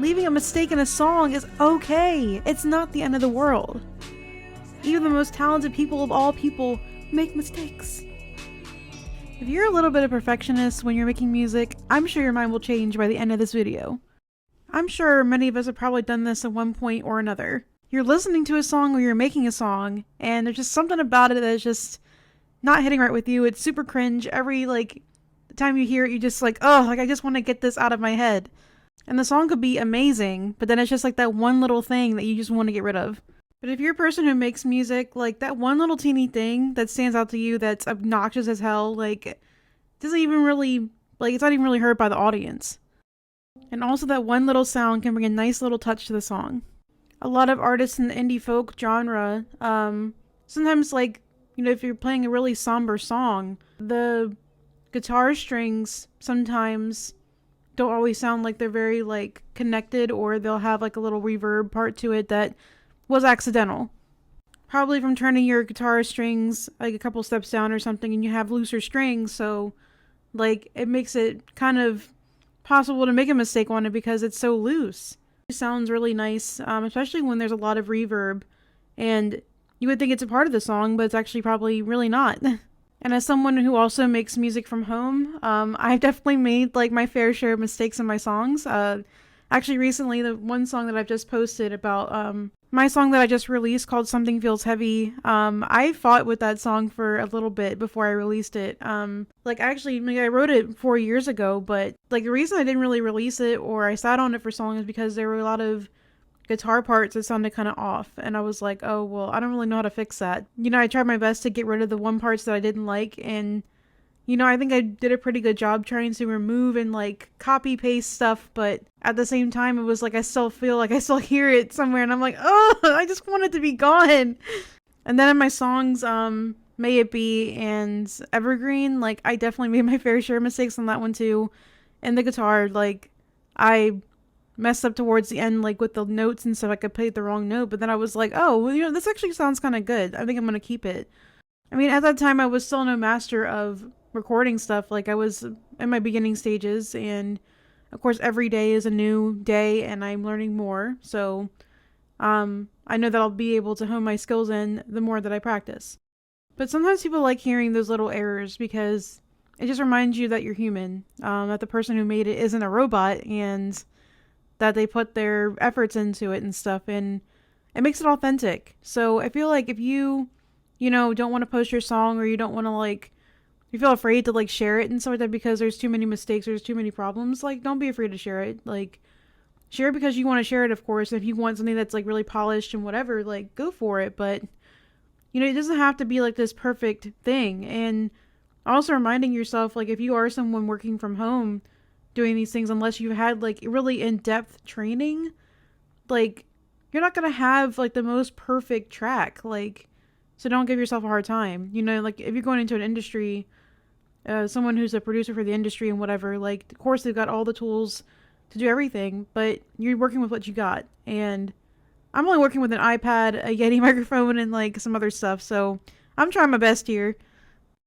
Leaving a mistake in a song is okay. It's not the end of the world. Even the most talented people of all people make mistakes. If you're a little bit of a perfectionist when you're making music, I'm sure your mind will change by the end of this video. I'm sure many of us have probably done this at one point or another. You're listening to a song or you're making a song, and there's just something about it that's just not hitting right with you. It's super cringe. Every time you hear it, you just I just want to get this out of my head. And the song could be amazing, but then it's just like that one little thing that you just want to get rid of. But if you're a person who makes music, like that one little teeny thing that stands out to you that's obnoxious as hell, doesn't even really, it's not even really heard by the audience. And also that one little sound can bring a nice little touch to the song. A lot of artists in the indie folk genre, sometimes if you're playing a really somber song, the guitar strings sometimes don't always sound like they're very connected, or they'll have a little reverb part to it that was accidental. Probably from turning your guitar strings a couple steps down or something, and you have looser strings, so it makes it kind of possible to make a mistake on it because it's so loose. It sounds really nice, especially when there's a lot of reverb, and you would think it's a part of the song, but it's actually probably really not. And as someone who also makes music from home, I've definitely made my fair share of mistakes in my songs. Actually recently, the one song that I've just posted about, my song that I just released called Something Feels Heavy, I fought with that song for a little bit before I released it. I wrote it 4 years ago, but the reason I didn't really release it, or I sat on it for so long, is because there were a lot of guitar parts that sounded kind of off, and I was like, oh, well, I don't really know how to fix that. I tried my best to get rid of the one parts that I didn't like, and I think I did a pretty good job trying to remove and copy paste stuff, but at the same time, it was I still feel I still hear it somewhere, and I'm like, oh, I just want it to be gone. And then in my songs, May It Be and Evergreen, I definitely made my fair share of mistakes on that one too. And the guitar, I messed up towards the end, with the notes and stuff. I played the wrong note, but then I was like, oh, well, this actually sounds kind of good. I think I'm gonna keep it. I mean, at that time, I was still no master of recording stuff. I was in my beginning stages, and of course, every day is a new day, and I'm learning more. So, I know that I'll be able to hone my skills in the more that I practice. But sometimes people like hearing those little errors because it just reminds you that you're human, that the person who made it isn't a robot, and that they put their efforts into it and stuff, and it makes it authentic. So I feel if you, don't want to post your song, or you don't want to you feel afraid to share it and stuff like that because there's too many mistakes, there's too many problems, don't be afraid to share it. Share it because you want to share it, of course. If you want something that's really polished and whatever, go for it. But it doesn't have to be this perfect thing. And also reminding yourself, if you are someone working from home doing these things, unless you've had really in-depth training, you're not gonna have the most perfect track. So don't give yourself a hard time. If you're going into an industry, someone who's a producer for the industry and whatever, of course they've got all the tools to do everything, but you're working with what you got. And I'm only working with an iPad, a Yeti microphone, and some other stuff, so I'm trying my best here.